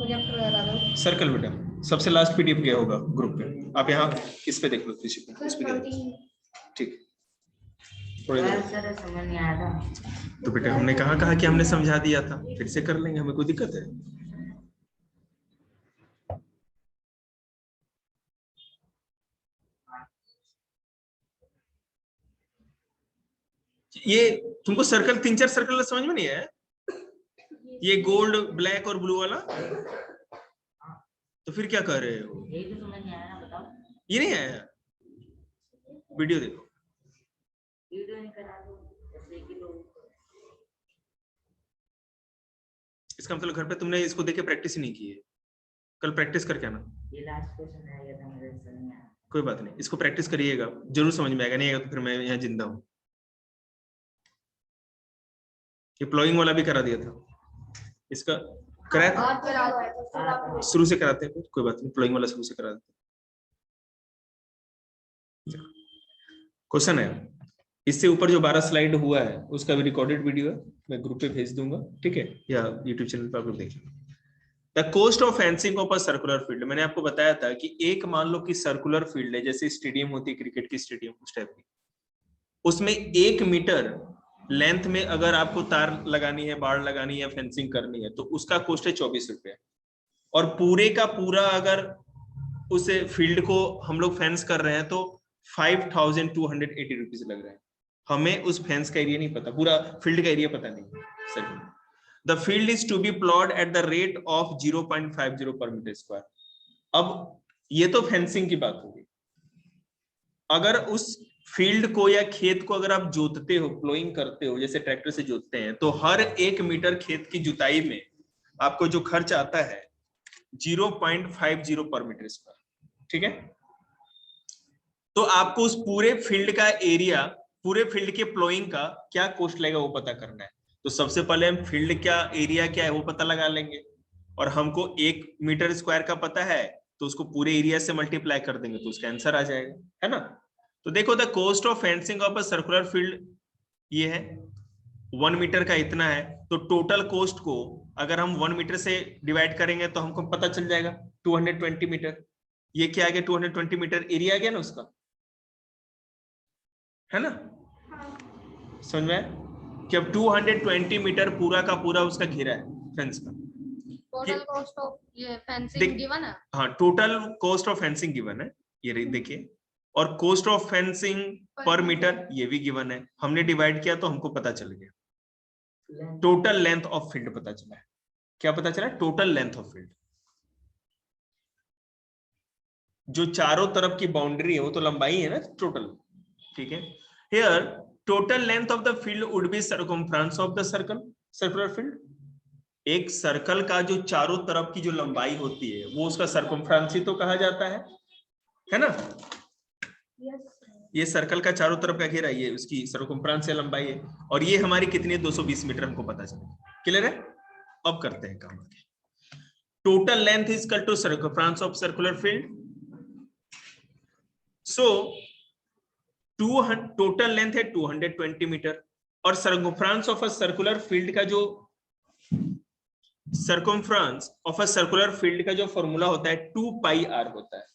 Circle बेटा, सबसे last PDF गया होगा ग्रुप पे, आप यहाँ इस पे देख लो, इस पे ठीक। सर समझ नहीं आया था। तो बेटा हमने कहा कि हमने समझा दिया था, फिर से कर लेंगे, हमें कोई दिक्कत है? ये तुमको सर्कल 3-4 सर्कल समझ में नहीं आया? ये गोल्ड, ब्लैक और ब्लू वाला, तो फिर क्या कर रहे हो? यही तो समझ नहीं आया ना, बताओ। ये नहीं आया? वीडियो देखो। वीडियो नहीं करा दो, जैसे कि लोग। इसका मतलब घर पे तुमने इसको देख के प्रैक्टिस ही नहीं की है। कल प्रैक्टिस करके आना। ये लास्ट क्वेश्चन आ गया था, मुझे समझ नहीं आया। कोई बात नहीं, इसको प्रैक्टिस करिएगा, जरूर समझ में आएगा, नहीं आएगा तो फिर मैं यहाँ जिंदा हूँ। ये प्लॉइंग वाला भी करा दिया था, इसका कराया शुरू से कराते हैं, कोई बात नहीं, प्लॉइंग वाला शुरू से करा देते हैं। क्वेश्चन है, इससे ऊपर जो 12 स्लाइड हुआ है उसका भी रिकॉर्डेड वीडियो है, मैं ग्रुप पे भेज दूंगा, ठीक है, या यूट्यूब चैनल पर आप लोग देखें। The cost of fencing of a circular field, मैंने आपको बताया था कि एक मान लो कि सर्कुलर फील्ड है, जैसे स्टेडियम होती है क्रिकेट की स्टेडियम, उस टाइप की, उसमें 1 मीटर लेंथ में अगर आपको तार लगानी है, बाड़ लगानी है, फेंसिंग करनी है, तो उसका कॉस्ट है 24 रुपए। और पूरे का पूरा अगर उस फील्ड को हम लोग फेंस कर रहे हैं तो 5280 रुपीज लग रहे हैं। हमें उस फेंस का एरिया नहीं पता, पूरा फील्ड का एरिया पता नहीं sir. The field is to be ploughed at the rate of 0.50 per metre square. अब ये तो फेंसिंग की बात होगी, अगर उस फील्ड को या खेत को अगर आप जोतते हो, प्लोइंग करते हो, जैसे ट्रैक्टर से जोतते हैं, तो हर 1 मीटर खेत की जुताई में आपको जो खर्च आता है 0.50 पर मीटर स्क्वायर, ठीक है। तो आपको उस पूरे फील्ड का एरिया, पूरे फील्ड के प्लोइंग का क्या कॉस्ट लगेगा वो पता करना है। तो सबसे पहले हम फील्ड का एरिया क्या है वो पता लगा लेंगे, और हमको 1 मीटर स्क्वायर का पता है, तो उसको पूरे एरिया से मल्टीप्लाई कर देंगे तो उसका आंसर आ जाएगा, है ना। तो देखो, the cost of fencing of a circular field ये है 1 मीटर का इतना है, तो टोटल कॉस्ट को अगर हम 1 मीटर से डिवाइड करेंगे तो हमको पता चल जाएगा 220 मीटर। ये क्या आ गया, 220 मीटर एरिया आ गया ना उसका, है ना। समझ में कि अब 220 मीटर पूरा का पूरा उसका घेरा है फेंस का। टोटल कॉस्ट ऑफ ये फेंसिंग गिवन है। हाँ, total cost of fencing given है, ये देखिए, और कॉस्ट ऑफ फेंसिंग पर मीटर ये भी गिवन है। हमने डिवाइड किया तो हमको पता चल गया टोटल लेंथ ऑफ फील्ड पता चला है। क्या पता चला? Total length of field. जो चारों तरफ की बाउंड्री है वो तो लंबाई है ना टोटल, ठीक है। Here total length of the field would be circumference of the circle, circular field. एक सर्कल का जो चारों तरफ की जो लंबाई होती है वो उसका सर्कमफ्रेंस ही तो कहा जाता है ना। ये सर्कल का चारों तरफ का घेरा, ये उसकी सर्कमफ्रेंस या लंबाई है, और ये हमारी कितनी है 220 मीटर हमको पता चला। क्लियर है? अब करते हैं काम आगे। Total length is equal to circumference of circular field. So total length है 220 मीटर, और circumference of a circular field का जो circumference of a circular field का जो फॉर्मूला होता है 2 पाई आर होता है।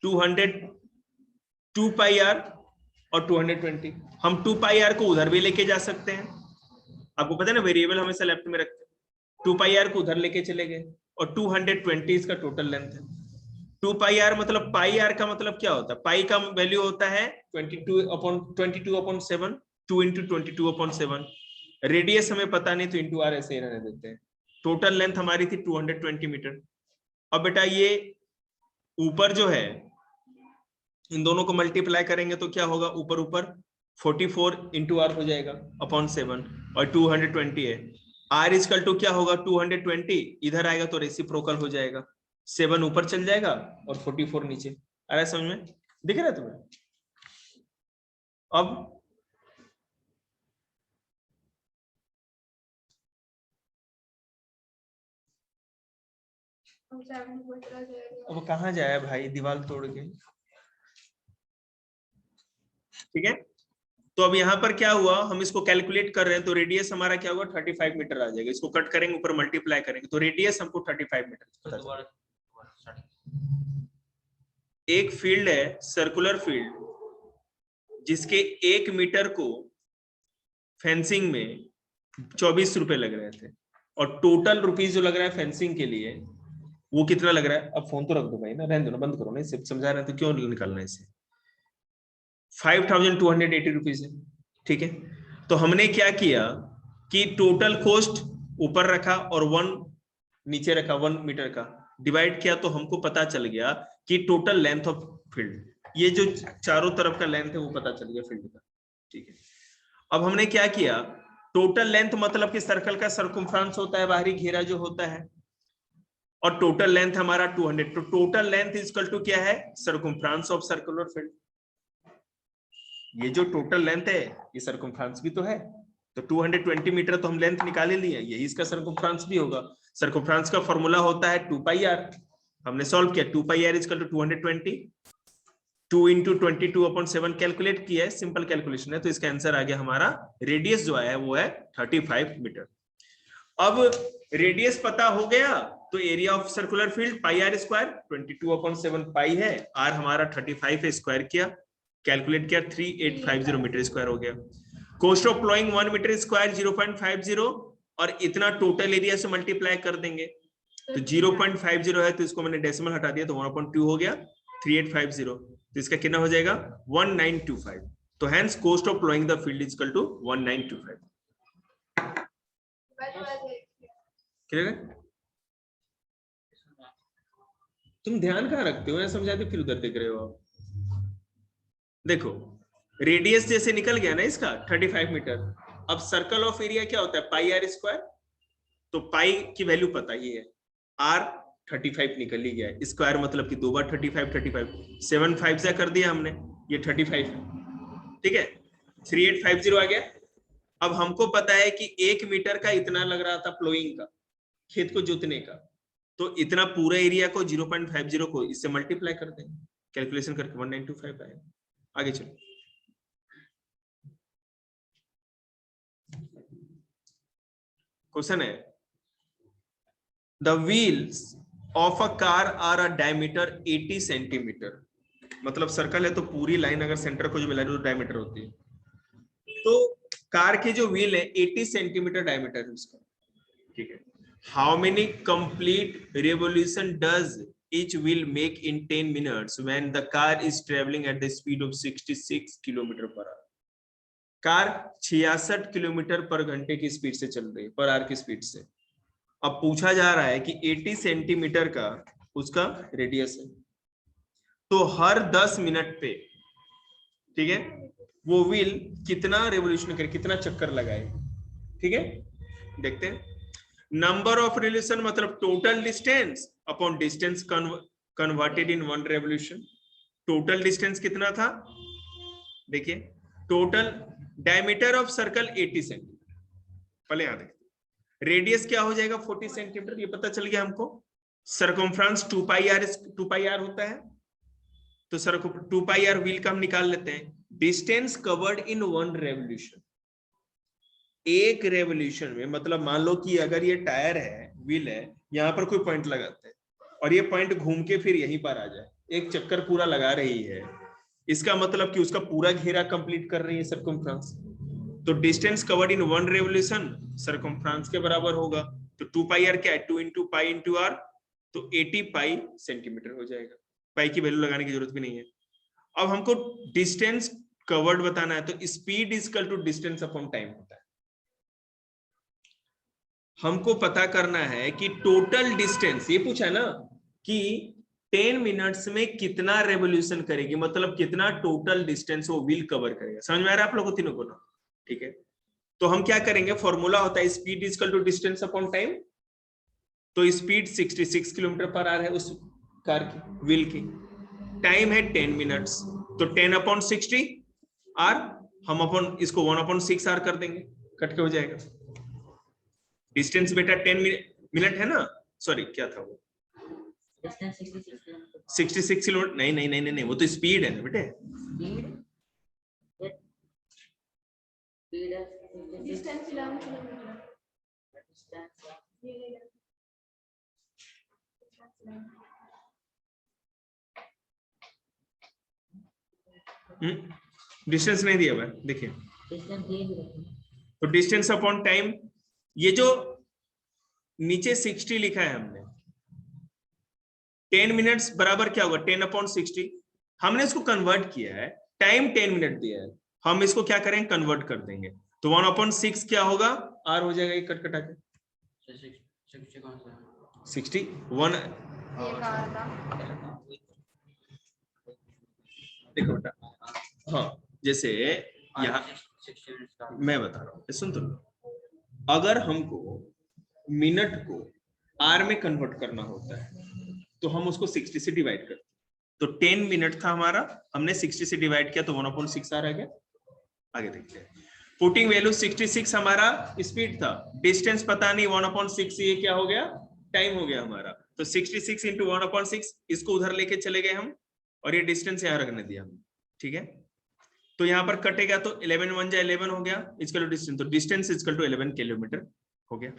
200 2 पाई आर और 220। हम 2 पाई आर को उधर भी लेके जा सकते हैं, आपको पता है ना, वेरिएबल हमेशा लेफ्ट में रखते हैं। 2 पाई आर को उधर लेके चले गए, और 220 इसका टोटल लेंथ है। 2 पाई आर मतलब, पाई आर का मतलब क्या होता है? पाई का वैल्यू होता है 22/7, 2 इंटू 22/7। रेडियस हमें पता नहीं तो इंटू आर ऐसे ही रहने देते हैं। टोटल लेंथ हमारी थी 220 मीटर। अब बेटा ये ऊपर जो है, इन दोनों को मल्टीप्लाई करेंगे तो क्या होगा, ऊपर ऊपर 44 इंटू आर हो जाएगा अपॉन 7, और 220 है। आर इजकल टू क्या होगा, 220 इधर आएगा तो रेसिप्रोकल हो जाएगा, 7 ऊपर चल जाएगा और 44 नीचे। आ रहा है समझ में? दिख रहा है तुम्हें? अब कहाँ जाए भाई, दीवार तोड़ के, ठीक है। तो अब यहाँ पर क्या हुआ, हम इसको कैलकुलेट कर रहे हैं, तो रेडियस हमारा क्या हुआ 35 मीटर आ जाएगा। इसको कट करेंगे, ऊपर मल्टीप्लाई करेंगे, तो रेडियस हमको 35 मीटर पता चला। एक फील्ड है सर्कुलर फील्ड, जिसके 1 मीटर को फेंसिंग में 24 रुपए लग रहे थे, और टोटल रुपीज जो लग रहा है फेंसिंग के लिए वो कितना लग रहा है। अब फोन तो रख दो भाई ना, रहने दो ना, बंद करो ना, इसे समझा रहे हैं तो क्यों निकालना है इसे। 5280 रुपीज है, ठीक है। तो हमने क्या किया कि टोटल कॉस्ट ऊपर रखा और 1 नीचे रखा, 1 मीटर का डिवाइड किया, तो हमको पता चल गया कि टोटल लेंथ ऑफ फील्ड, ये जो चारों तरफ का लेंथ है वो पता चल गया फील्ड का, ठीक है। अब हमने क्या किया, टोटल लेंथ मतलब कि सर्कल का सर्कमफ्रेंस होता है, बाहरी घेरा जो होता है, और टोटल लेंथ हमारा 200, तो total length is equal to क्या है, सर्कमफ्रेंस ऑफ सर्कुलर फील्ड। ये जो टोटल लेंथ है ये सर्कमफ्रेंस भी तो है, तो 220 मीटर तो हम लेंथ निकाल ही लिए, यही इसका सर्कमफ्रेंस भी होगा। सर्कमफ्रेंस का फॉर्मूला होता है 2 पाई आर, हमने सॉल्व किया 2 pi R is equal to 220, 2 into 22/7 calculate किया है, सिंपल कैलकुलेशन है, तो इसका आंसर आ गया हमारा, रेडियस जो आया है वो है 35 मीटर। अब रेडियस पता हो गया तो area of circular field pi are square 22/7 pi है, आर हमारा 35 है, स्क्वायर किया, कैलकुलेट किया 3850 मीटर स्क्वायर हो गया। Cost of ploughing 1 metre square 0.50, और इतना टोटल एरिया से मल्टीप्लाई कर देंगे, तो 0.50 है, तो इसको मैंने डेसिमल हटा दिया, तो 1/2 हो गया 3850, तो इसका कितना हो जाएगा 1925। तो hence cost of ploughing the field is equal to 1925। Clear है? तुम ध्यान कहाँ रखते हो, समझाते फिर उधर देख रहे हो आप। देखो रेडियस जैसे निकल गया ना इसका 35 मीटर, अब सर्कल ऑफ एरिया क्या होता है पाई आर स्क्वायर, तो पाई की वैल्यू पता ही है, आर 35 निकल ही गया, स्क्वायर मतलब कि 2 बार 35 7 5 से कर दिया हमने, ये 35 है, ठीक है, 3850 आ गया। अब हमको पता है कि 1 मीटर का इतना लग रहा था प्लोइंग का, खेत को जोतने का, तो इतना पूरा एरिया को 0.50 को इससे मल्टीप्लाई कर देंगे, कैलकुलेशन करके 1925 आएगा। आगे चलो, क्वेश्चन है the wheels of a car are a diameter 80 centimetre, मतलब सर्कल है तो पूरी लाइन अगर सेंटर को जो मिला तो डायमीटर होती है, तो कार के जो व्हील है 80 सेंटीमीटर डायमीटर है उसका, ठीक है। How many complete revolution does each wheel make in 10 minutes when the car is traveling at the speed of 66 kilometre per our. Car 66 kilometre पर घंटे की स्पीड से चल रही है, पर आवर की स्पीड से। अब पूछा जा रहा है कि 80 सेंटीमीटर का उसका रेडियस है, तो हर 10 मिनट पे, ठीक है, वो व्हील कितना रेवोल्यूशन करे, कितना चक्कर लगाए, ठीक है, देखते हैं। नंबर ऑफ रेवोल्यूशन मतलब total distance upon distance converted in 1 revolution. Total distance कितना था, देखिए total diameter of circle 80 centimetre, पहले यहां देखते, रेडियस क्या हो जाएगा 40 सेंटीमीटर, ये पता चल गया हमको। सर्कमफ्रेंस 2 पाई आर होता है, तो सर 2 पाई आर व्हील का हम निकाल लेते हैं। डिस्टेंस कवर्ड इन 1 रेवोल्यूशन, एक रेवोल्यूशन में, मतलब मान लो कि अगर ये टायर है, व्हील है, यहाँ पर कोई पॉइंट लगाते हैं और ये पॉइंट घूम के फिर यहीं पर आ जाए, एक चक्कर पूरा लगा रही है, इसका मतलब कि उसका पूरा घेरा कंप्लीट कर रही है सर्कमफ्रेंस, तो distance covered in 1 revolution circumference के बराबर होगा। तो 2 पाई आर क्या है, 2 इंटू पाई इंटू आर, तो 80 पाई सेंटीमीटर हो जाएगा, पाई की वैल्यू लगाने की जरूरत भी नहीं है। अब हमको डिस्टेंस कवर्ड बताना है, तो speed is equal to distance upon time होता है। हमको पता करना है कि टोटल डिस्टेंस, ये पूछा ना कि 10 मिनट्स में कितना रेवोल्यूशन करेगी, मतलब कितना टोटल डिस्टेंस वो व्हील कवर करेगा। समझ में आ रहा है आप लोगों तीनों को ना, ठीक है। तो हम क्या करेंगे, फॉर्मूला होता है speed is equal to distance upon time, तो स्पीड 66 किलोमीटर पर आवर है उस कार की, व्हील की, टाइम है 10 मिनट्स, तो 10/60 आर, हम अपन इसको 1/6 आर कर देंगे, कट के हो जाएगा। डिस्टेंस बेटा 10 मिनट है ना, सॉरी क्या था वो, 66 किलोमीटर, नहीं, वो तो स्पीड है ना बेटे, Distance 11 kilometer. डिस्टेंस नहीं दिया हुआ है, देखिए तो डिस्टेंस अपॉन टाइम, ये जो नीचे 60 लिखा है हमने, 10 मिनट्स बराबर क्या होगा 10 अपॉन 60, हमने इसको कन्वर्ट किया है, टाइम 10 मिनट दिया है, हम इसको क्या करेंगे कन्वर्ट कर देंगे, तो 1 अपॉन 6 क्या होगा, आर हो जाएगा, कट कटा के 61। एक आर का देखो बेटा, हाँ जैसे यहाँ मैं बता रहा हूँ, सुन तो लो, अगर हमको मिनट को आर में कन्वर्ट करना होता है तो हम उसको 60 से डिवाइड करते, तो 10 मिनट था हमारा, हमने 60 से डिवाइड किया तो 1/6 आ गया। आगे देखते हैं, पुटिंग वैल्यू 66 हमारा स्पीड था, डिस्टेंस पता नहीं 1/6 ये क्या हो गया टाइम हो गया हमारा, तो 66 इंटू 1/6 इसको उधर लेके चले गए हम और ये डिस्टेंस यहाँ रखने दिया हमने, ठीक है, तो यहाँ पर कटेगा तो 11 1 जा 11 हो गया, इक्वल टू डिस्टेंस, तो डिस्टेंस इक्वल टू 11 किलोमीटर हो गया।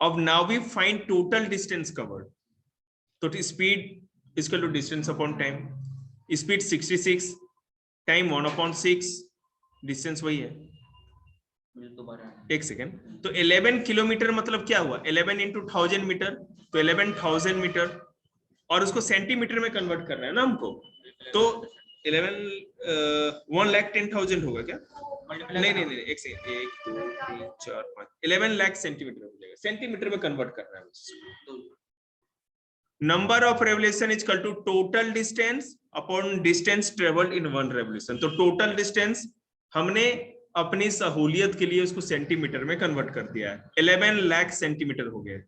अब now we find total distance covered, तो speed equal to distance upon time, speed 66, time 1/6, distance वही है, एक सेकेंड, तो 11 किलोमीटर मतलब क्या हुआ 11 इंटू 1000 मीटर, तो 11,000 मीटर, और उसको सेंटीमीटर में कन्वर्ट करना है ना हमको, तो 1,10,000 होगा क्या, नहीं एक सेकेंड, 1 2 3 4 5 11 लाख सेंटीमीटर हो जाएगा, सेंटीमीटर में कन्वर्ट करना है उसको। Number of revolution is equal to total distance upon distance travelled in one revolution, तो टोटल डिस्टेंस हमने अपनी सहूलियत के लिए उसको सेंटीमीटर में कन्वर्ट कर दिया है, 11 लाख सेंटीमीटर हो गया,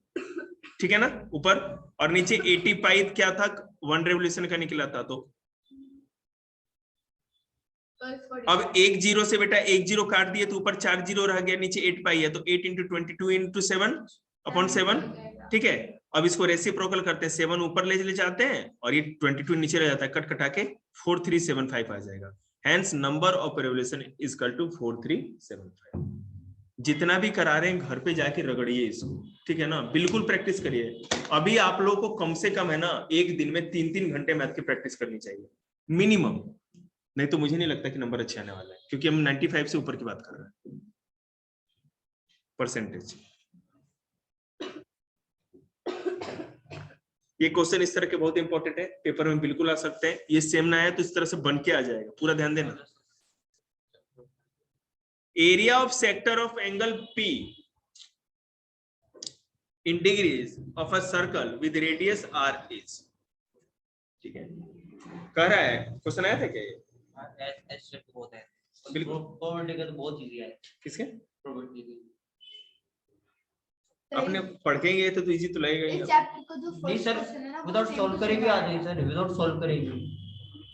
ठीक है ना ऊपर, और नीचे 80 पाई क्या था वन रेवोल्यूशन का निकला था, तो अब एक जीरो से बेटा एक जीरो काट दिए तो ऊपर 4 जीरो रह गया, नीचे 8 पाई है, तो 8 इंटू 22 इंटू 7/7, ठीक है, अब इसको रेसिप्रोकल करते हैं, 7 ऊपर ले जाते हैं और ये 22 नीचे रह जाता है, कट कटा के 4375 आ जाएगा, hence number of revolution is equal to 4375। जितना भी करा रहे हैं घर पे जाके रगड़िए इसको, ठीक है ना, बिल्कुल प्रैक्टिस करिए, अभी आप लोगों को कम से कम है ना एक दिन में 3-3 घंटे मैथ की प्रैक्टिस करनी चाहिए मिनिमम, नहीं तो मुझे नहीं लगता कि नंबर अच्छे आने वाला है, क्योंकि हम 95 से ऊपर की बात कर रहे हैं परसेंटेज। ये क्वेश्चन इस तरह के बहुत इंपॉर्टेंट है, पेपर में बिल्कुल आ सकते हैं, ये सेम ना आए तो इस तरह से बन के आ जाएगा, पूरा ध्यान देना। Area of sector of angle P in degrees of a circle with radius R is, ठीक है, कह रहा है क्वेश्चन आया था क्या ये, बिल्कुल प्रोबेबिलिटी का तो बहुत इजी है, किसके प्रोबेबिलिटी आपने पढ़ के गए थे तो इजी तो लगेगा ही। इस चैप्टर को जो नहीं फर्स्ट सर, क्वेश्चन है ना विदाउट सॉल्व करे भी आ जाए सर, विदाउट सॉल्व करे भी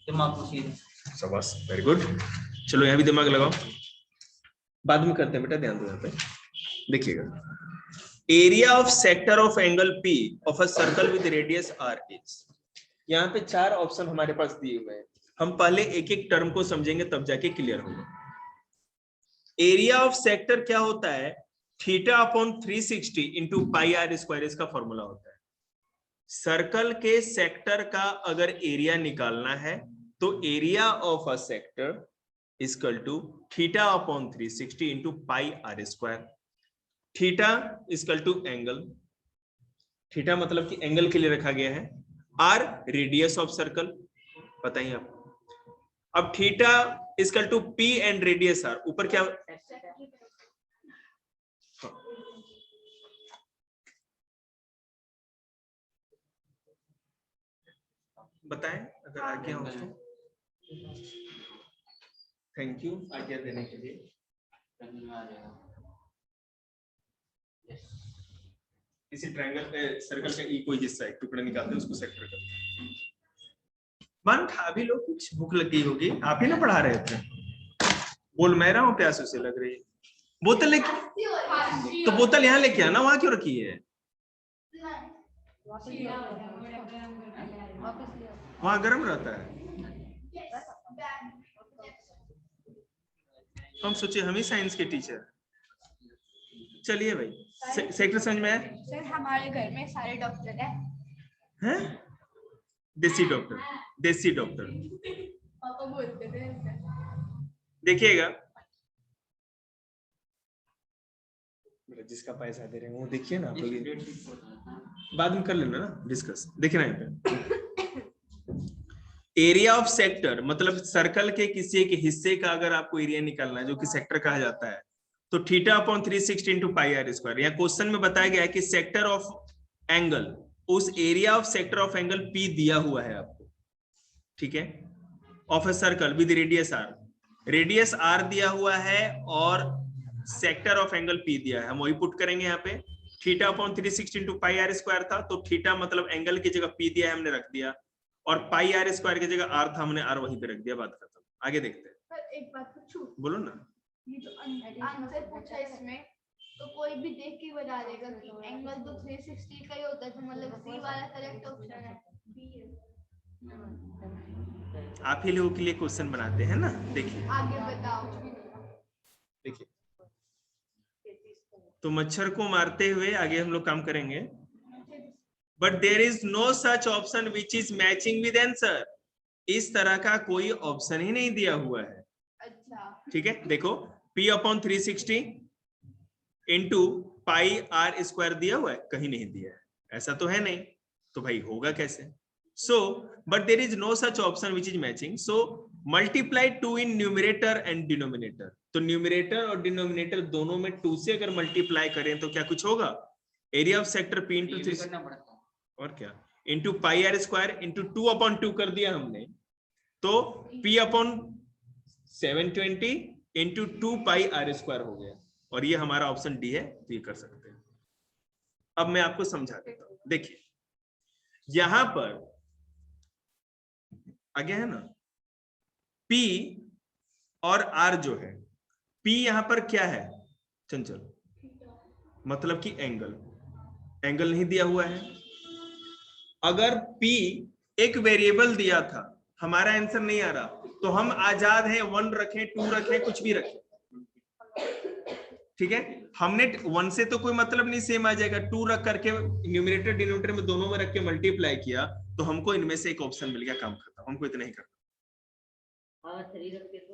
दिमाग को सीधे, शाबाश, वेरी गुड, चलो यहाँ भी दिमाग लगाओ, बाद में करते हैं बेटा, ध्यान दो यहाँ पे, देखिएगा, area of sector of angle P of a circle with radius R is, यहाँ पे 4 ऑप्शन हमारे पास दिए हुए हैं, हम पहले एक एक टर्म को समझेंगे तब जाके क्लियर होगा। एरिया ऑफ सेक्टर क्या होता है, theta upon 360 into pi are square इसका फॉर्मूला होता है। सर्कल के सेक्टर का अगर एरिया निकालना है तो area of a sector equal to theta upon 360 into pi are square, theta equal to angle, theta मतलब कि एंगल के लिए रखा गया है, आर रेडियस ऑफ सर्कल पता ही आपको, अब theta equal to P and radius R, ऊपर क्या बताएं अगर आज्ञा हो तो, थैंक यू आज्ञा देने के लिए। किसी ट्रायंगल सर्कल का ई कोई हिस्सा एक टुकड़ा निकालते हैं उसको सेक्टर करते हैं। मन खा भी लो, कुछ भूख लग गई होगी, आप ही ना पढ़ा रहे थे, बोल मैं रहा हूँ प्यास उसे लग रही है, बोतल लेके, तो बोतल यहाँ लेके आना, वहां क्यों रखी है, वहां गर्म रहता है। हम सोचे हम ही साइंस के टीचर। चलिए भाई, सेक्टर समझ में आया? सर हमारे घर में सारे डॉक्टर हैं? देसी डॉक्टर, देसी डॉक्टर। पापा बोलते थे। देखिएगा, जिसका पैसा दे रहे हैं वो देखिए ना, आप लोग बाद में कर लेना ना डिस्कस। देखिए ना यहाँ पे एरिया ऑफ सेक्टर, मतलब सर्कल के किसी एक हिस्से का अगर आपको एरिया निकालना है जो कि सेक्टर कहा जाता है, तो theta upon 360 into pi are square. यहाँ क्वेश्चन में बताया गया है कि सेक्टर ऑफ एंगल, उस area of sector of angle P दिया हुआ है आपको, ठीक है, of a circle with radius R, radius R दिया हुआ है और सेक्टर ऑफ एंगल पी दिया है। हम वही पुट करेंगे यहाँ पे, theta upon 360 into pi are square था, तो थीटा मतलब एंगल की जगह पी दिया है हमने, रख दिया, और पाई आर स्क्वायर की जगह आर था, हमने आर वहीं पे रख दिया। बात खत्म, आगे देखते हैं। सर एक बात पूछूं? बोलो ना। ये जो आंसर पूछा है इसमें, तो कोई भी देख के बता देगा कि एंगल तो 360 का ही होता है, तो मतलब सी वाला करेक्ट ऑप्शन है। आप ही लोगों के लिए क्वेश्चन बनाते हैं ना, देखिए आगे बताओ। देखिए, तो मच्छर को मारते हुए आगे हम लोग काम करेंगे। But there is no such option which is matching with answer. इस तरह का कोई ऑप्शन ही नहीं दिया हुआ है। अच्छा, ठीक है, देखो P upon 360 into pi are square दिया हुआ है, कहीं नहीं दिया है, ऐसा तो है नहीं, तो भाई होगा कैसे? So but there is no such option which is matching, so multiply 2 in numerator and denominator. तो न्यूमरेटर और डिनोमिनेटर दोनों में 2 से अगर मल्टीप्लाई करें तो क्या कुछ होगा? Area of sector P into 3 और क्या into pi are square into 2 upon 2 कर दिया हमने, तो P upon 720 into 2 pi are square हो गया, और ये हमारा ऑप्शन डी है, तो ये कर सकते हैं। अब मैं आपको समझा देता हूं, देखिए यहां पर आगे है ना P और R जो है, P यहां पर क्या है चंचल? मतलब कि एंगल, एंगल नहीं दिया हुआ है। अगर P एक वेरिएबल दिया था, हमारा आंसर नहीं आ रहा, तो हम आजाद हैं 1 रखें 2 रखें कुछ भी रखें, ठीक है। हमने 1 से तो कोई मतलब नहीं, सेम आ जाएगा, 2 रख करके न्यूमरेटर डिनोमिनेटर में दोनों में रख के मल्टीप्लाई किया, तो हमको इनमें से एक ऑप्शन मिल गया, काम खत्म, हमको इतना ही करना। 3 रख के तो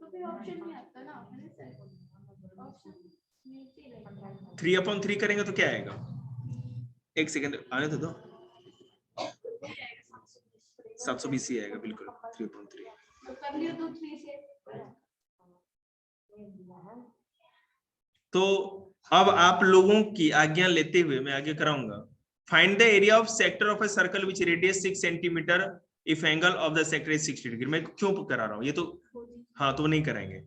फिर ऑप्शन नहीं आता ना, ऑप्शन 3 अपॉन 3 करेंगे तो क्या आएगा? एक सेकंड आने तो दो, 720 ही आएगा बिल्कुल। 3 अपॉन 3 तो कर लियो, तो 3 से। तो अब आप लोगों की आज्ञा लेते हुए मैं आगे कराऊंगा। Find the area of sector of a circle which radius 6 centimetre if angle of the sector is 60 degree. मैं क्यों करा रहा हूं ये तो, हाँ तो नहीं कराएंगे।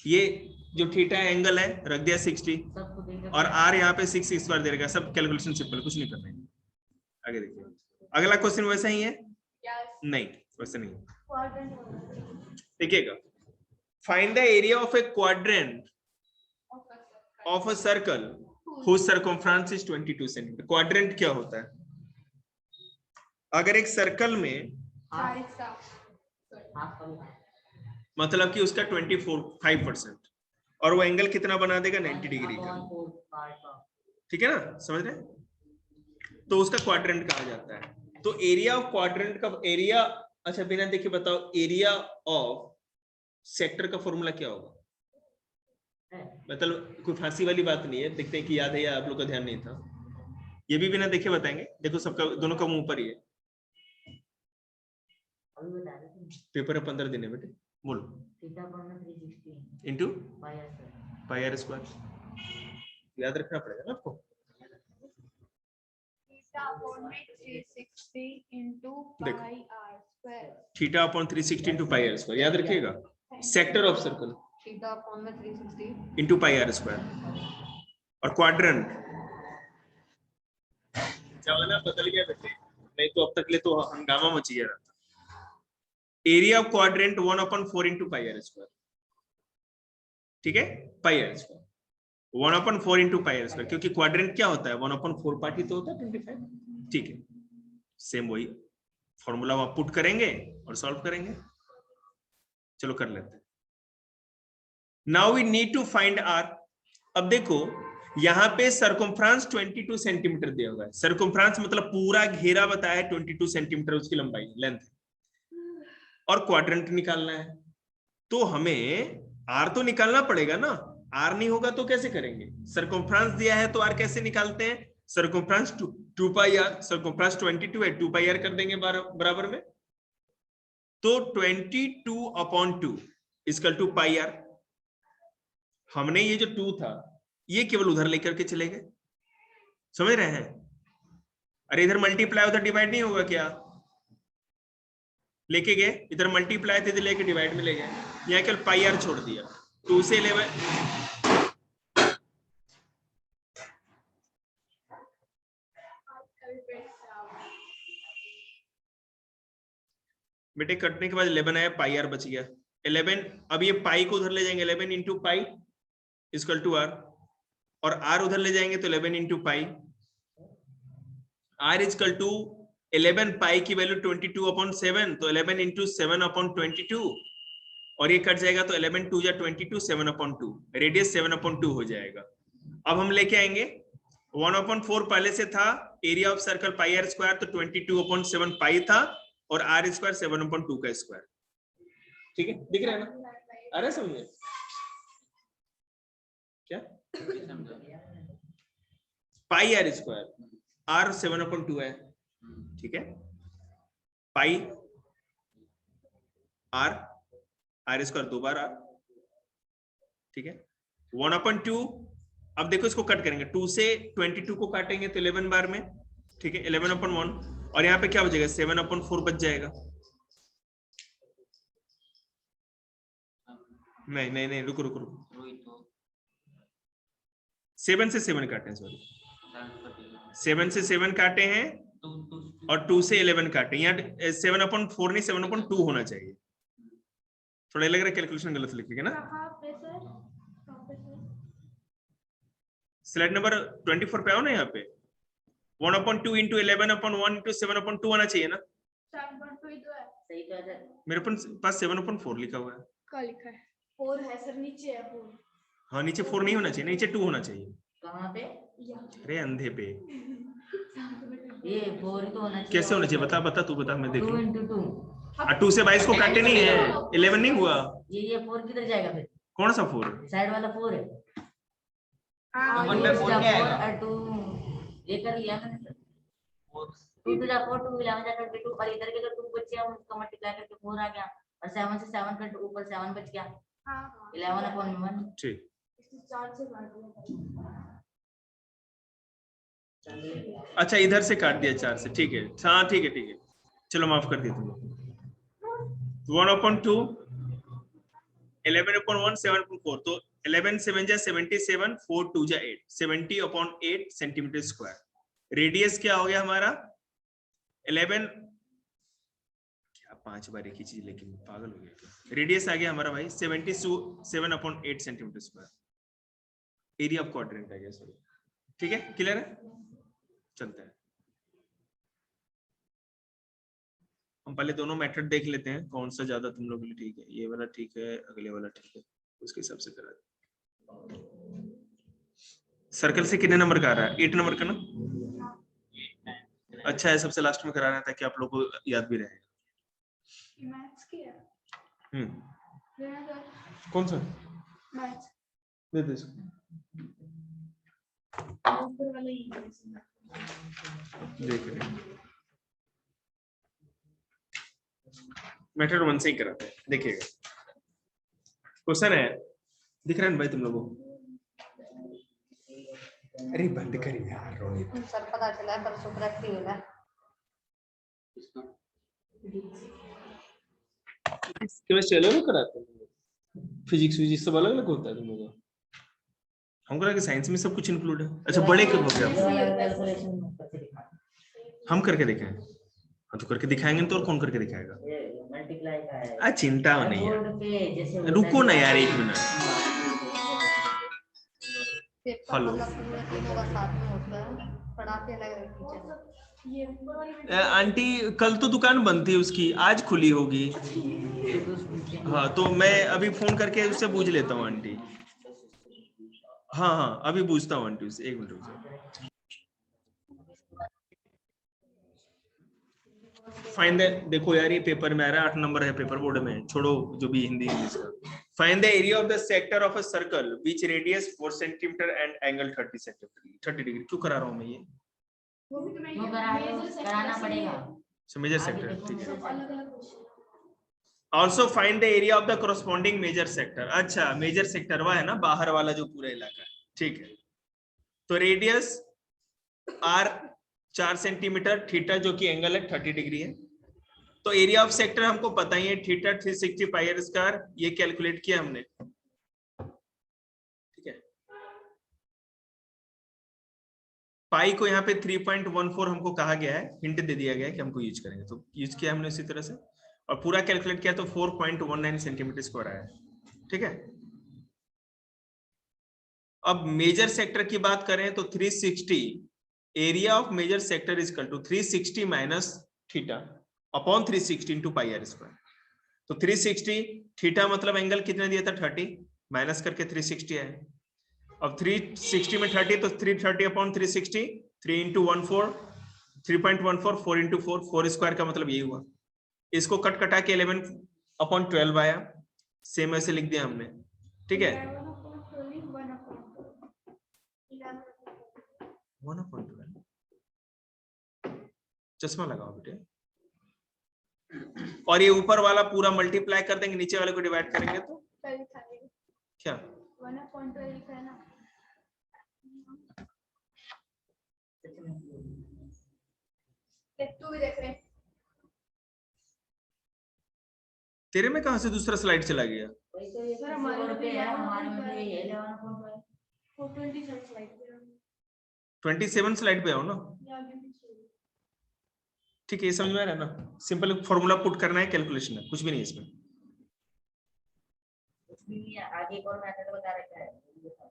ये जो थीटा एंगल है रख दिया 60, और आर यहाँ पे 6 स्क्वायर दे देगा, सब कैलकुलेशन सिंपल, कुछ नहीं करना है। आगे देखिए, अगला क्वेश्चन वैसा ही है? नहीं वैसा नहीं। देखिएगा, find the area of A quadrant of a circle whose circumference is 22 centimetre. Quadrant क्या होता है? अगर एक सर्कल में मतलब कि उसका 5% और वो एंगल कितना बना देगा? 90 डिग्री का, ठीक है ना, समझ रहे? तो उसका क्वाड्रेंट कहा जाता है। तो एरिया ऑफ क्वाड्रेंट का एरिया, अच्छा बिना देखे बताओ, एरिया ऑफ सेक्टर का फॉर्मूला क्या होगा? मतलब कोई फांसी वाली बात नहीं है, देखते हैं कि याद है या आप लोग का ध्यान नहीं था। ये भी बिना देखे बताएंगे, देखो सबका दोनों का मुंह पर ही है। पेपर है 15 दिन है बेटे, बोलो। इंटू पाई आर स्क्वायर, याद रखना पड़ेगा ना आपको। Theta upon 360 into pi are square, याद रखिएगा। Sector of circle theta upon में 360 इंटू पाई आर स्क्वायर, और क्वाड्रेंट जमाना बदल गया बेटे, नहीं तो अब तक ले तो हंगामा मच गया रहता। Area of quadrant 1/4 into pi are square, ठीक है, pi are square 1/4 into pi are square, क्योंकि क्वाड्रेंट क्या होता है? 1/4 पार्ट ही तो होता है 25, ठीक है, सेम वही फॉर्मूला वहां पुट करेंगे और सॉल्व करेंगे। चलो कर लेते हैं। Now we need to find R. अब देखो यहाँ पे सरकमफ्रांस 22 सेंटीमीटर दिया हुआ है। सरकमफ्रांस मतलब पूरा घेरा बताया है 22 सेंटीमीटर उसकी लंबाई लेंथ, और क्वाड्रेंट निकालना है। तो हमें आर तो निकालना पड़ेगा ना, आर नहीं होगा तो कैसे करेंगे? सरकमफ्रांस दिया है तो आर कैसे निकालते हैं? सरकमफ्रांस 2 पाई आर, सरकमफ्रांस 22 है, 2 पाई आर कर देंगे बराबर में। तो 22/2 इक्वल टू पाई आर। हमने ये जो 2 था ये केवल उधर लेकर के चले गए, समझ रहे हैं? अरे इधर मल्टीप्लाई उधर डिवाइड नहीं होगा क्या? लेके गए, इधर मल्टीप्लाई थे, इधर लेके डिवाइड में ले गए, यहाँ केवल पाई आर छोड़ दिया। 2 से 11 बेटे कटने के बाद 11 आया, पाई आर बच गया 11। अब ये पाई को उधर ले जाएंगे, 11 into pi equal to R, और आर उधर ले जाएंगे तो 11 into pi, R equal to 11 pi की वैल्यू 22/7, तो 11 इंटू 7/22, और ये कट जाएगा तो 11 2 या 22, 7/2, रेडियस 7/2 हो जाएगा। अब हम लेके आएंगे 1/4 पहले से था, area of circle pi are square, तो 22/7 पाई था, और आर स्क्वायर 7/2 का स्क्वायर। ठीक है, दिख रहा है ना? आ रहा है समझ में? क्या पाई आर स्क्वायर, आर 7/2 है, ठीक है, पाई आर, आर स्क्वायर 2 बार आर, ठीक है, 1/2। अब देखो इसको कट करेंगे, 2 से 22 को काटेंगे तो 11 बार में, ठीक है, 11/1, और यहाँ पे क्या बचेगा? 7/4 बच जाएगा। नहीं रुको 7 से 7 काटे, सॉरी 7 से 7 काटे हैं, और 2 से 11 काटे। यहाँ 7/4 नहीं 7/2 होना चाहिए। थोड़ा लग रहा है कैलकुलेशन गलत लिख लिखे ना। स्लाइड नंबर 24 पे आओ ना, यहाँ पे 1/2 इंटू 11/1 इंटू 7/2 आना चाहिए ना। 7.2 ही तो है। सही तो है। मेरे पास 7/4 लिखा हुआ है। क्या लिखा है? 4 है सर, नीचे है 4। हाँ नीचे 4 नहीं होना चाहिए, नीचे 2 होना चाहिए। कहाँ पे? अरे अंधे पे ये 4 ही तो होना चाहिए। कैसे होना चाहिए? बता तू बता, मैं देख 2 लूं। into 2। 2 से 22 को काटे नहीं है, 11 नहीं हुआ। ये 4 किधर जाएगा फिर? कौन सा 4? साइड वाला 4 है। हाँ, वन पे 4 क्या आएगा? 2 ये कर लिया मैंने। 2 to 4 2 11 जाकर 2, और इधर के जो 2 बचे हैं उसको मल्टीप्लाई करके 4 आ गया, और 7 से 7 कर ऊपर 7 बच गया। हाँ 11/1। ठीक, इसने 4 से काट दिया। अच्छा इधर से काट दिया 4 से, ठीक है, हाँ ठीक है, चलो माफ कर दिया तुम लोग। 1/2 11/1 7/4, तो 11 7 जा 77, 4 2 जा 8, 70/8 सेंटीमीटर स्क्वायर। रेडियस क्या हो गया हमारा? 11 क्या 5 बार एक ही चीज, लेकिन पागल हो गया क्या? रेडियस आ गया हमारा भाई 77/8 centimetre square. Area of quadrant आ गया, सॉरी। ठीक है, क्लियर है? चलते हैं, हम पहले दोनों मेथड देख लेते हैं, कौन सा ज्यादा तुम लोग के लिए ठीक है। ये वाला ठीक है, अगले वाला ठीक है, उसके हिसाब से करा। सर्कल से कितने नंबर का आ रहा है? 8 नंबर का ना। अच्छा है, सबसे लास्ट में करा रहा था कि आप लोगों को याद भी रहेगा। मैथ्स की है। हम्म, देना सर। कौन सा? मैथ्स दे दे इसको। ऊपर वाला ही है। देख रहे हैं, मेथड 1 से ही कराते हैं, देखिएगा। क्वेश्चन है, दिख रहा है ना भाई तुम लोगों को? अरे बंद कर यार रोहित। सर पता चला है परसों प्रैक्टिस होला। केमिस्ट्री अलग कराते हैं, फिजिक्स सब अलग अलग होता है तुम लोगों का। हमको लगा कि साइंस में सब कुछ इंक्लूड है। अच्छा बड़े कब हो गया? हम करके दिखाएं? हाँ तो करके दिखाएंगे तो, और कौन करके दिखाएगा? मल्टीप्लाई का है। आ चिंता नहीं बोर्ड है, पे जैसे रुको ना यार 1 मिनट। Paper hello. मतलब पूरे तीनों का साथ में होता है, पढ़ाते अलग अलग टीचर। ये ऊपर वाली आंटी कल तो दुकान बंद थी उसकी, आज खुली होगी। हाँ तो मैं अभी फोन करके उससे पूछ लेता हूँ आंटी। हाँ हाँ अभी पूछता हूँ आंटी उससे, 1 मिनट रुक जाओ। फाइंड द, देखो यार ये पेपर में आ रहा है, 8 नंबर है पेपर बोर्ड में, छोड़ो जो भी हिंदी इंग्लिश का। Find the area of the sector of a circle which radius 4 centimetre and angle 30 centimetre 30 degree. क्यों करा रहा हूँ मैं ये? वो भी तो मैं क्यों करा रहे हो? कराना पड़ेगा। मेजर आगे सेक्टर, देखो ठीक है। मेरे अलग अलग also find the area of the corresponding major sector. अच्छा मेजर सेक्टर वह है ना बाहर वाला जो पूरा इलाका है, ठीक है। तो रेडियस आर 4 सेंटीमीटर, थीटा जो कि एंगल है 30 डिग्री है। तो एरिया ऑफ सेक्टर हमको पता ही है, थीटा 360 पाई आर स्क्वायर, ये कैलकुलेट किया हमने, ठीक है। पाई को यहाँ पे 3.14 हमको कहा गया है, हिंट दे दिया गया है कि हमको यूज करेंगे, तो यूज किया हमने उसी तरह से, और पूरा कैलकुलेट किया तो 4.19 सेंटीमीटर स्क्वायर आया, ठीक है। अब मेजर सेक्टर की बात करें तो 360, area of major sector is equal to 360 minus theta upon 360 into pi are square. तो 360 थीटा मतलब एंगल कितना दिया था 30, माइनस करके 360 आया। अब 360 में 30 तो 330 अपॉन 360, 3 इंटू 14, 3.14, 4 इंटू 4, 4 स्क्वायर का मतलब यही हुआ। इसको कट कटा के 11 अपॉन 12 आया, सेम ऐसे लिख दिया हमने, ठीक है। 1/12 चश्मा लगाओ बेटे, और ये ऊपर वाला पूरा मल्टीप्लाई कर देंगे, नीचे वाले को डिवाइड करेंगे तो क्या 1/12 लिखा है ना। तू भी देख रहे तेरे में कहां से दूसरा स्लाइड चला गया? सर हमारे में भी हमारे में भी यही है 11.5। 427 स्लाइड पे 27 स्लाइड पे आओ ना, ठीक है। ये समझ में आ रहा है ना, सिंपल फॉर्मूला पुट करना है, कैलकुलेशन है, कुछ भी नहीं इसमें। आगे एक और मेथड बता रखा है।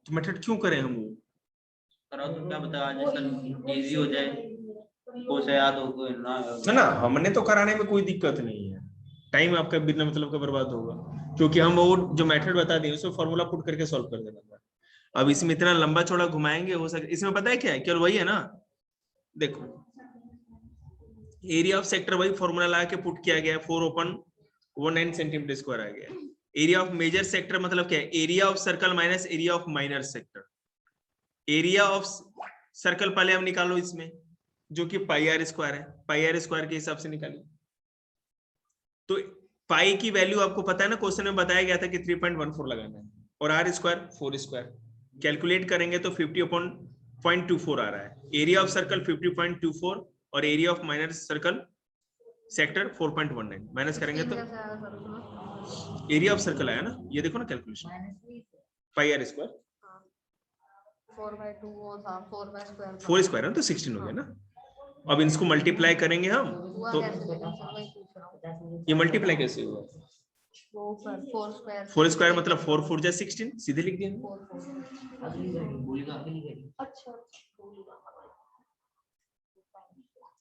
तो मेथड क्यों करें हम वो? करो तो क्या बता, आज सर इजी हो जाए, को से याद हो कोई ना ना हमने तो कराने में कोई दिक्कत नहीं है, टाइम आपका बिना मतलब का बर्बाद होगा, क्योंकि हम वो जो मेथड बता दिए उसमें फॉर्मूला पुट करके सॉल्व कर देना। अब इसमें इतना लंबा चौड़ा घुमाएंगे हो सके, इसमें पता है क्या है, केवल वही है ना, देखो एरिया ऑफ सेक्टर वही फॉर्मूला लगा के पुट किया गया, 4/19 सेंटीमीटर स्क्वायर आ गया। एरिया ऑफ मेजर सेक्टर मतलब क्या है, area of circle minus area of minor sector. Area of circle पहले हम निकालो इसमें, जो कि पाई आर स्क्वायर है, पाई आर स्क्वायर के हिसाब से निकालिए। तो पाई की वैल्यू आपको पता है ना, क्वेश्चन में बताया गया था कि 3.14 लगाना है, और आर स्क्वायर 4 स्क्वायर, कैलकुलेट करेंगे तो 50/0.24 आ रहा है। एरिया ऑफ सर्कल 50.24 और area of minor circle sector 4.19, minus करेंगे तो एरिया ऑफ सर्कल आया ना, ये देखो ना calculation, pi are square 4 square है तो 16 हो गया ना। अब इसको मल्टीप्लाई करेंगे हम तो ये मल्टीप्लाई कैसे हुआ, 4 स्क्वायर मतलब 4 4 जा 16, सीधे लिख दिया।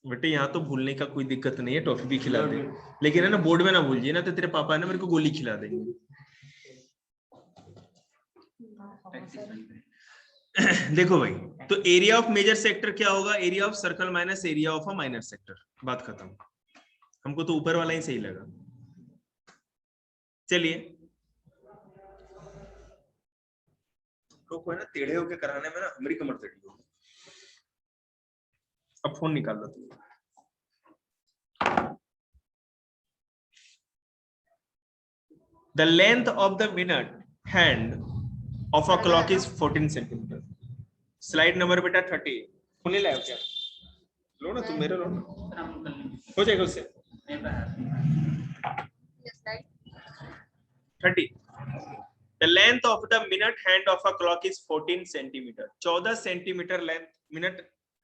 बेटे यहाँ तो भूलने का कोई दिक्कत नहीं है, टॉफी भी खिला दे, लेकिन है ना बोर्ड में ना भूलिए ना, तो तेरे पापा है ना मेरे को गोली खिला देंगे। देखो भाई, तो एरिया ऑफ मेजर सेक्टर क्या होगा, area of circle minus area of a minor sector, बात खत्म। हमको तो ऊपर वाला ही सही लगा। चलिए लोग को है ना टेढ़े होके कराने में ना हमारी कमर टेढ़ी होगी। अब फोन निकाल लो तुम। The length of the minute hand of a clock is 14 centimeter. Slide number बेटा 30। फोन नहीं लाया क्या? लो ना तुम, मेरे लो ना, हो जाएगा उससे। 30. The length of the minute hand of a clock is 14 centimeter. 14 centimetre length minute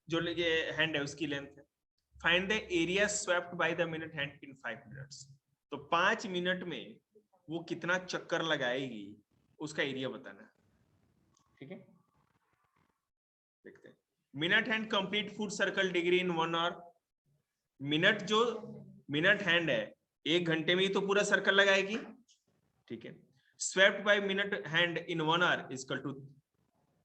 जो ये हैंड है उसकी लेंथ है। Find the area swept by the minute hand in 5 minutes. तो 5 मिनट में वो कितना चक्कर लगाएगी उसका एरिया बताना, ठीक है। देखते हैं। Minute hand complete foot circle degree in 1 hour minute hand है 1 घंटे में ही तो पूरा सर्कल लगाएगी, ठीक है। Swept by minute hand in 1 hour is equal to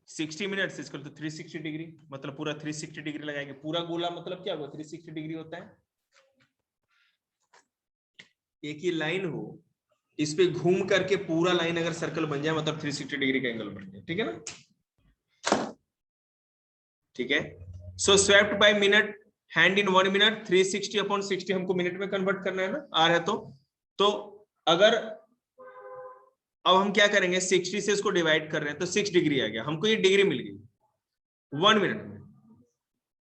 60 minutes is equal to 360 degree, मतलब पूरा 360 डिग्री लगाएंगे। पूरा गोला मतलब क्या हुआ, 360 डिग्री होता है। एक ही लाइन हो, इस पे घूम करके पूरा लाइन अगर सर्कल बन जाए मतलब 360 डिग्री का एंगल बन जाए, ठीक है ना, ठीक है। So swept by minute hand in 1 minute 360 upon 60 हमको मिनट में कन्वर्ट करना है ना, आर है तो अगर अब हम क्या करेंगे, 60 से इसको डिवाइड कर रहे हैं तो 6 डिग्री आ गया, हमको ये डिग्री मिल गई 1 मिनट में।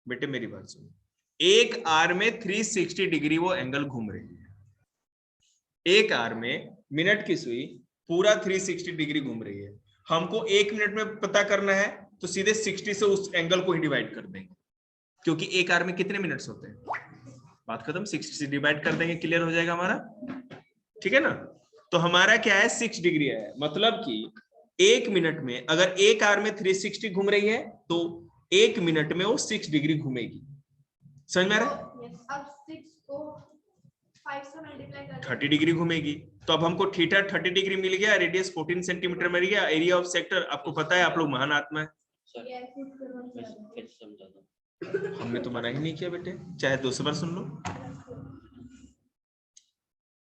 बेटे मेरी बात सुनो, एक आर में 360 डिग्री वो एंगल घूम रही है, एक आर में मिनट की सुई पूरा 360 डिग्री घूम रही है। हमको 1 मिनट में पता करना है तो सीधे 60 से उस एंगल को ही डिवाइड कर देंगे, क्योंकि एक आर में कितने मिनट्स होते हैं, बात खत्म, 60 से डिवाइड कर देंगे, क्लियर हो जाएगा हमारा, ठीक है ना। तो हमारा क्या है, 6 डिग्री है, मतलब कि 1 मिनट में अगर एक आर में 360 घूम रही है तो 1 मिनट में वो 6 डिग्री घूमेगी। समझ में आ रहा है? अब 6 को 5 से मल्टीप्लाई कर 30 डिग्री घूमेगी। तो अब हमको थीटा 30 डिग्री मिल गया, रेडियस 14 सेंटीमीटर मिल गया, एरिया ऑफ सेक्टर आपको पता है, आप लोग महान आत्मा है, हमने तो मना ही नहीं किया बेटे, चाहे 200 बार सुन लो।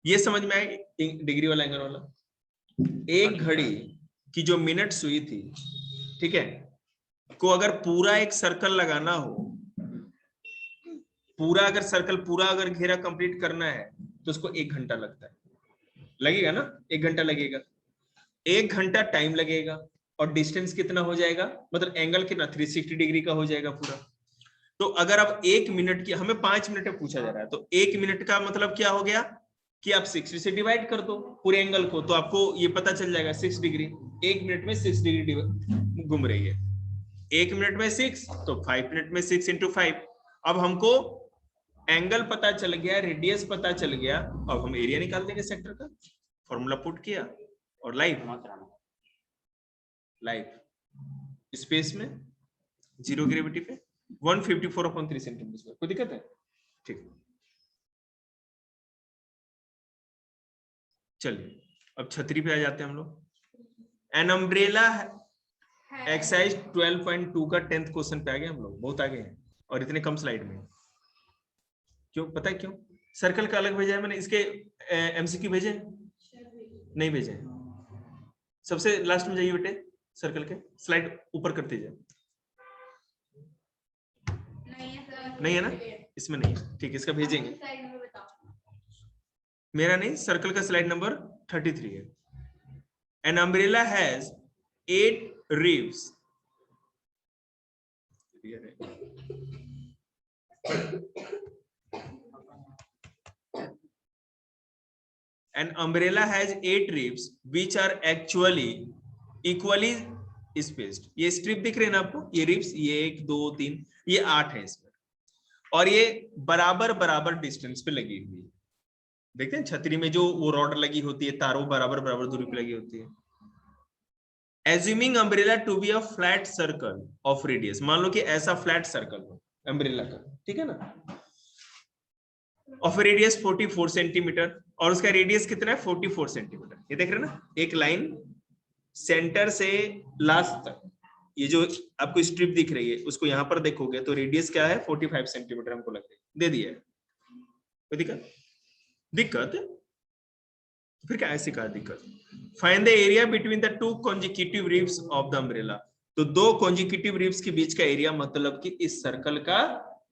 ये समझ में आए डिग्री वाला एंगल वाला। एक घड़ी की जो मिनट सुई थी, ठीक है, को अगर पूरा एक सर्कल लगाना हो, पूरा अगर सर्कल पूरा अगर घेरा कंप्लीट करना है तो उसको 1 घंटा लगता है, लगेगा ना, 1 घंटा लगेगा, 1 घंटा टाइम लगेगा और डिस्टेंस कितना हो जाएगा, मतलब एंगल कितना 360 डिग्री का हो जाएगा पूरा। तो अगर अब 1 मिनट की हमें 5 मिनट में पूछा जा रहा है तो 1 मिनट का मतलब क्या हो गया कि आप 60 से डिवाइड कर दो पूरे एंगल को, तो आपको ये पता चल जाएगा 6 डिग्री, 1 मिनट में 6 डिग्री घूम रही है, 1 मिनट में 6 तो 5 मिनट में 6 into 5। अब हमको एंगल पता चल गया, रेडियस पता चल गया, अब हम एरिया निकाल देंगे सेक्टर का, फॉर्मूला पुट किया और लाइव स्पेस में 0 ग्रेविटी पे 154/3 सेंटीमीटर, कोई दिक्कत है, ठीक। चलिए अब छतरी पे आ जाते हैं हम लोग। एन अम्ब्रेला एक्सरसाइज 12.2 का 10th क्वेश्चन पे आ गए हम लोग, बहुत आगे हैं और इतने कम स्लाइड में। क्यों पता है क्यों? सर्कल का अलग भेजा है मैंने, इसके एमसीक्यू भेजे नहीं भेजे? सबसे लास्ट में जाइए बेटे, सर्कल के स्लाइड ऊपर करते जाए। नहीं है ना, इसमें नहीं है, ठीक, इसका भेजेंगे। मेरा नहीं, सर्कल का स्लाइड नंबर 33 है। An umbrella has 8 ribs. An umbrella has 8 ribs which are actually equally spaced. ये स्ट्रिप दिख रहे हैं ना आपको, ये रिब्स, ये 1 2 3, ये 8 है इसमें, और ये बराबर बराबर डिस्टेंस पे लगी हुई है। देखते हैं छतरी में जो वो रॉड लगी होती है, तारों बराबर बराबर दूरी पे लगी होती है। Assuming umbrella to be a flat circle of radius, मान लो कि ऐसा फ्लैट सर्कल हो अम्ब्रेला का, ठीक है ना, ऑफ रेडियस 44 सेंटीमीटर, और उसका रेडियस कितना है 44 सेंटीमीटर। ये देख रहे हैं ना, एक लाइन सेंटर से लास्ट तक, ये जो आपको स्ट्रिप दिख रही है उसको यहां पर देखोगे तो रेडियस क्या है 45 सेंटीमीटर हमको लग रही है, दे दिया है। कोई दिक्कत फिर क्या ऐसी कहा दिक्कत? Find the area between the 2 consecutive ribs of the umbrella। तो 2 consecutive ribs के बीच का एरिया, मतलब कि इस सर्कल का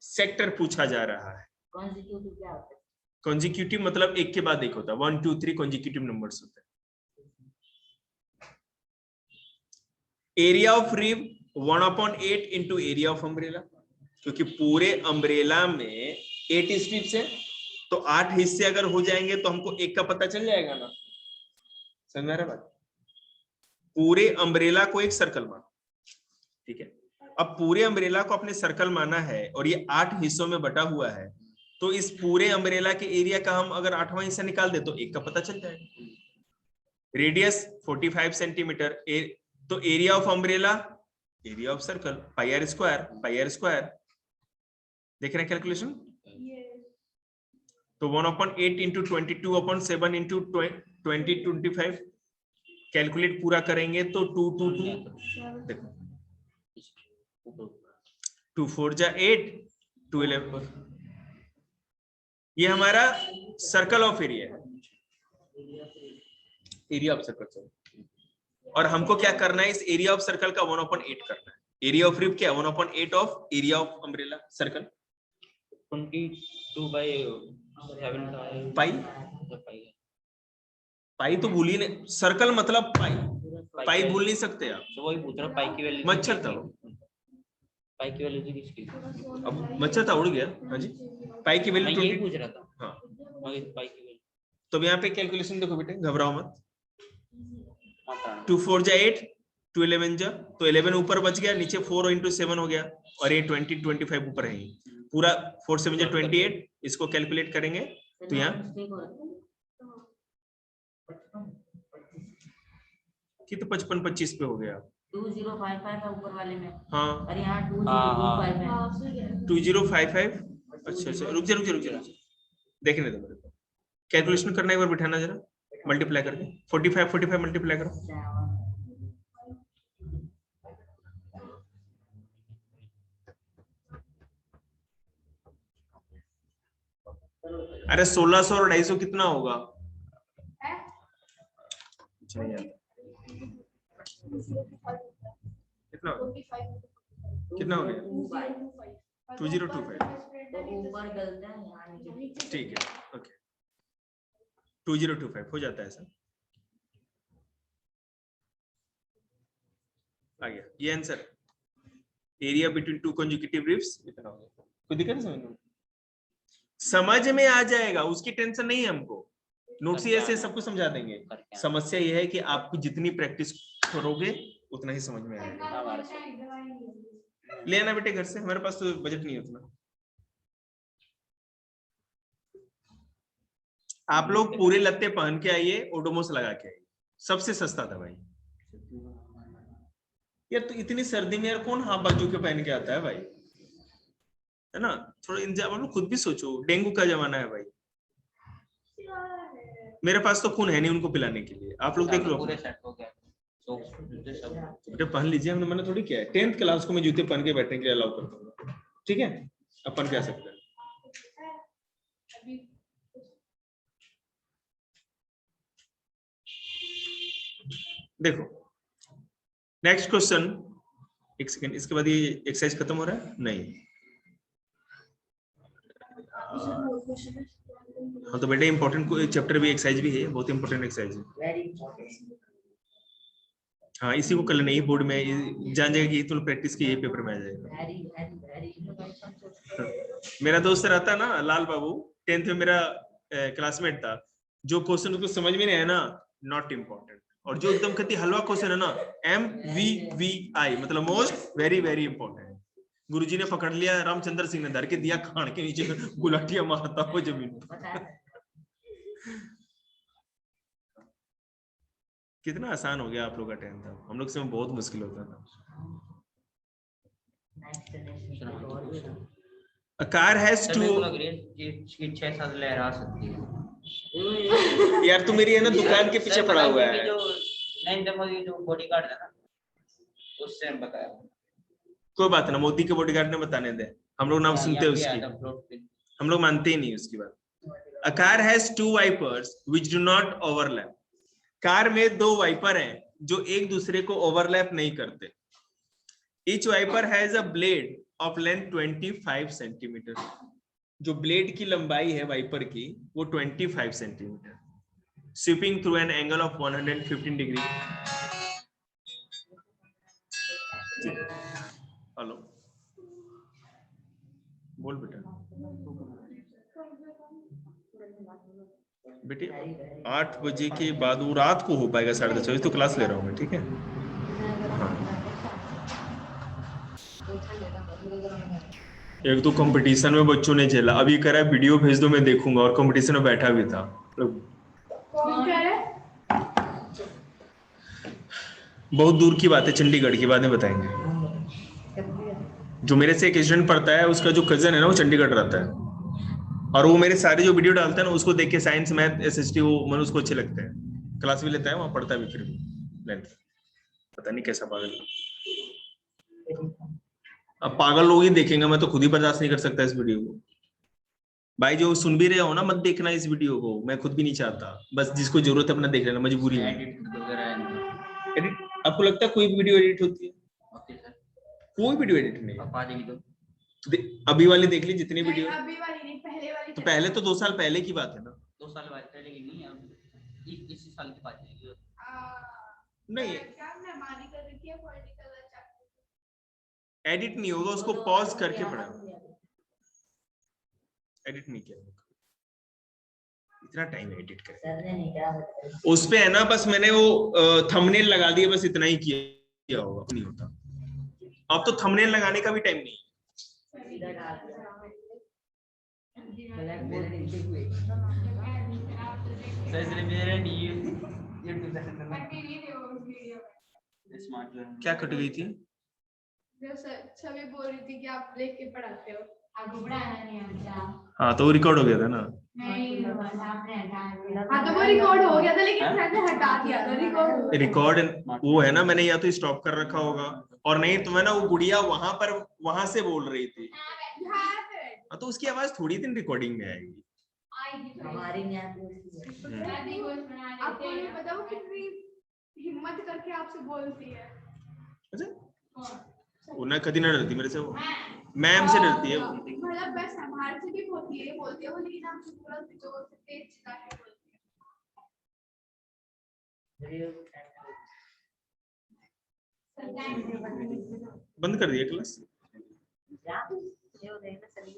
सेक्टर पूछा जा रहा है। कॉन्जिक्यूटिव क्या होता है? कॉन्जिक्यूटिव मतलब एक के बाद एक होता है, 1 2 3 कॉन्जिक्यूटिव नंबर्स होते हैं। Area of rib 1/8 into area of umbrella, क्योंकि पूरे अम्ब्रेला में 8 स्ट्रिप्स है तो 8 हिस्से अगर हो जाएंगे तो हमको एक का पता चल जाएगा ना, समझ में आ रहा है बात? पूरे अम्ब्रेला को एक सर्कल माना, ठीक है। अब पूरे अम्ब्रेला को अपने सर्कल माना है और ये 8 हिस्सों में बटा हुआ है, तो इस पूरे अम्ब्रेला के एरिया का हम अगर 8वां हिस्सा निकाल दे तो एक का पता चल जाएगा। रेडियस 45 सेंटीमीटर, तो area of umbrella, area of circle pi are square, देख रहे हैं कैलकुलेशन? तो 1/8 इंटू 22/7 इंटू 20/25 कैलकुलेट पूरा करेंगे तो 2 2 2 देखो 2 4 जा 8 2 11 ये हमारा सर्कल ऑफ एरिया है, एरिया ऑफ सर्कल। और हमको क्या करना है, इस एरिया ऑफ सर्कल का 1/8 करना है। एरिया ऑफ रिब क्या है? 1/8 of area of umbrella circle 22/7 पाई। पाई तो भूल ही नहीं, सर्कल मतलब पाई, पाई भूल नहीं सकते आप। तो वही पूछ रहा हूँ, पाई की वैल्यू मच्छर था वो, पाई की वैल्यू थी किसकी? अब मच्छर था उड़ गया। हाँ जी, पाई की मैं वैल्यू यही 20। पूछ रहा था। हाँ पाई की वैल्यू तो अब यहाँ पे कैलकुलेशन देखो बेटे, घबराओ मत। मात्रा 2 4 जा 8 2 11 जा, तो 11 ऊपर बच गया, नीचे 4 इंटू 7 हो गया, और ये 20 25 ऊपर है पूरा। 4 7 जा 28, इसको कैलकुलेट करेंगे तो यहाँ कि तो 55 25 पे हो गया। 2055 है ऊपर वाले में, हाँ और यहाँ 2025 है। 2055। अच्छा अच्छा, रुक जा देखने दो मेरे को, कैलकुलेशन करना एक बार बिठाना जरा, मल्टीप्लाई करके 45 मल्टीप्लाई करो। अरे 1600 और 250 कितना होगा? कितना कितना हो गया? 2025। तो ऊपर गलत है, यहाँ नीचे। ठीक है, ओके 2025 हो जाता है सर। आ गया ये answer. Area between two consecutive ribs इतना हो गया। कोई दिक्कत नहीं समझ में आ जाएगा, उसकी टेंशन नहीं है हमको। नोट्स ही ऐसे सब कुछ समझा देंगे। समस्या ये है कि आपकी जितनी प्रैक्टिस करोगे उतना ही समझ में आएगा। ले आना बेटे घर से, हमारे पास तो बजट नहीं है उतना। आप लोग पूरे लत्ते पहन के आइए, ओडोमोस लगा के आइए, सबसे सस्ता था भाई। यार तो इतनी सर्दी में यार कौन हाफ बाजू के पहन के आता है भाई, है ना? थोड़ा इंतजाम, आप लोग खुद भी सोचो, डेंगू का जमाना है भाई। मेरे पास तो खून है नहीं उनको पिलाने के लिए, आप लोग देख लो। पूरे सेट हो गया तो जूते पहन लीजिए, हमने मैंने थोड़ी किया है। 10th क्लास को मैं जूते पहन के बैठने के लिए अलाउ करता हूँ, ठीक है? अपन कह सकते हैं। देखो नेक्स्ट क्वेश्चन, एक सेकंड, इसके बाद ये एक्सरसाइज खत्म हो रहा है नहीं? हाँ तो बेटा इंपॉर्टेंट चैप्टर भी एक्सरसाइज भी है, बहुत इंपॉर्टेंट एक्सरसाइज है। हाँ इसी को कल नहीं बोर्ड में जान जाएगा कि तुम प्रैक्टिस की, ये पेपर में आ जाएगा। मेरा दोस्त रहता ना लाल बाबू, 10th में मेरा क्लासमेट था। जो क्वेश्चन उसको समझ में नहीं आया ना, नॉट इम्पोर्टेंट, और जो एकदम कति हलवा क्वेश्चन है ना, MVVI मतलब मोस्ट वेरी वेरी इंपॉर्टेंट। गुरुजी ने पकड़ लिया, रामचंद्र सिंह ने धर के दिया खान के नीचे, गुलाटियां मारता हो जमीन पर। कितना आसान हो गया आप लोग का 10th, हम लोग से बहुत मुश्किल होता था। A car has two। 6-7 लहरा सकती है यार तू मेरी है ना दुकान के पीछे पड़ा हुआ है। जो नरेंद्र मोदी जो बॉडीगार्ड है ना, उससे हम बताया। कोई बात ना, मोदी के बॉडीगार्ड ने बताने दे, हम लोग नाम सुनते हैं उसकी, हम लोग मानते ही नहीं उसकी बात। A car has two wipers which do not overlap। Car में 2 वाइपर हैं जो एक दूसरे को ओवरलैप नहीं करते। Each wiper has a blade of length 25 centimetre. जो ब्लेड की लंबाई है वाइपर की वो 25 centimetre. Sweeping through an angle of 115 degree. Hello बोल बेटा। बेटे 8 बजे के बाद वो रात को हो पाएगा, 10:30 बजे तो क्लास ले रहा हूँ मैं, ठीक है? हाँ। एक तो कंपटीशन में बच्चों ने झेला, अभी कह रहा है वीडियो भेज दो मैं देखूंगा, और कंपटीशन में बैठा भी था। बहुत दूर की बात है, चंडीगढ़ की, बाद में बताएंगे। जो मेरे से एक स्टूडेंट पढ़ता है, उसका जो कजन है ना वो चंडीगढ़ रहता है। और वो मेरे सारे जो वीडियो डालता है ना उसको देख के साइंस मैथ एसएसटी वो मन उसको अच्छे लगते हैं, क्लास भी लेता है वहां, पढ़ता भी फिर भी लेंथ, पता नहीं कैसा पागल। अब पागल लोग ही देखेंगे, मैं तो खुद ही बर्दाश्त नहीं कर सकता इस वीडियो को। भाई जो सुन भी रहे हो ना, मत देखना इस वीडियो को, मैं खुद भी नहीं चाहता, बस जिसको जरूरत है अपना देख लेना, मजबूरी है। एडिट वगैरह एडिट आपको लगता है कोई वीडियो एडिट होती है? ओके सर, कोई वीडियो एडिट नहीं है। अब आ जाएगी तो अभी वाली देख ली जितनी वीडियो, अभी वाली नहीं, पहले वाली तो पहले तो 2 साल पहले की बात है ना। 2 साल बाद चलेगी नहीं, अब इसी साल की बात है। नहीं क्या मैं मानी कर रही थी पॉलिटिकल एडिट नहीं होगा, उसको पॉज करके पढ़ा, एडिट नहीं किया, इतना टाइम एडिट कर सर ने नहीं कहा उस पे है ना, बस मैंने वो थंबनेल लगा दिया, बस इतना ही किया होगा, नहीं होता। अब तो थंबनेल लगाने का भी टाइम नहीं है। सीधा डाल दिया। सर इसलिए मेरा नहीं यूट्यूब स्मार्ट जो है क्या कट गई थी? जो सभी बोल रही थी कि आप देख के पढ़ाते हो, आपको पढ़ाना नहीं आता। हाँ तो वो रिकॉर्ड हो गया था ना। नहीं बस आपने हटा दिया। हाँ तो वो रिकॉर्ड हो गया था, लेकिन मैंने हटा दिया था रिकॉर्ड। रिकॉर्ड वो है ना, मैंने या तो स्टॉप कर रखा होगा, और नहीं तो मैं ना वो गुड़िया वहां पर वहां से बोल रही थी, हाँ तो उसकी आवाज थोड़ी दिन रिकॉर्डिंग में आएगी। हमारी नहीं आती। आपको ये पता हो कितनी हिम्मत करके आपसे बोलती है? अच्छा वो ना कभी ना डरती मेरे से, वो मैम से डरती है वो। मतलब बस हमारे से भी बोलती है वो, लेकिन आपसे पूरा जोर से तेज चिल्ला के बोलती है। बंद कर दिया क्लास। या ये हो जाएगा सभी।